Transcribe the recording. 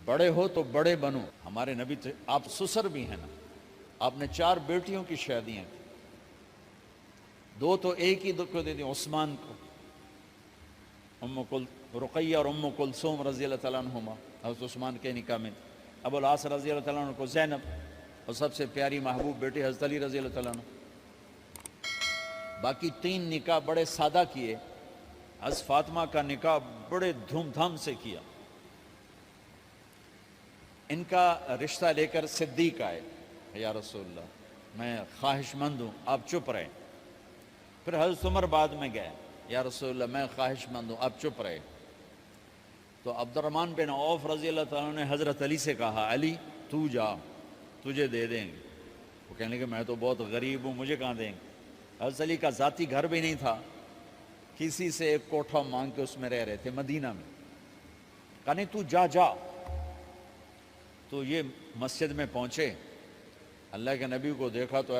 بڑے ہو تو بڑے بنو. ہمارے نبی تھے، آپ سسر بھی ہیں نا، آپ نے 4 بیٹیوں کی شادیاں کی، 2 تو ایک ہی کو دے دی عثمان کو، رقیہ اور ام کلثوم رضی اللہ تعالیٰ عنہما حضرت عثمان کے نکاح میں، ابو العاص رضی اللہ تعالیٰ عنہ کو زینب، اور سب سے پیاری محبوب بیٹی حضرت علی رضی اللہ تعالیٰ عنہ. باقی 3 نکاح بڑے سادہ کیے. حضرت فاطمہ کا نکاح بڑے دھوم دھام سے کیا. ان کا رشتہ لے کر صدیق آئے، یا رسول اللہ میں خواہش مند ہوں، آپ چپ رہے. پھر حضرت عمر بعد میں گئے، یا رسول اللہ میں خواہش مند ہوں، آپ چپ رہے. تو عبد الرحمن بن عوف رضی اللہ تعالیٰ نے حضرت علی سے کہا، علی تو جا، تجھے دے دیں گے. وہ کہنے لگے میں تو بہت غریب ہوں، مجھے کہاں دیں گے. حضرت علی کا ذاتی گھر بھی نہیں تھا، کسی سے ایک کوٹھا مانگ کے اس میں رہ رہے تھے مدینہ میں. کہا نہیں تو جا جا. تو یہ مسجد میں پہنچے، اللہ کے نبی کو دیکھا تو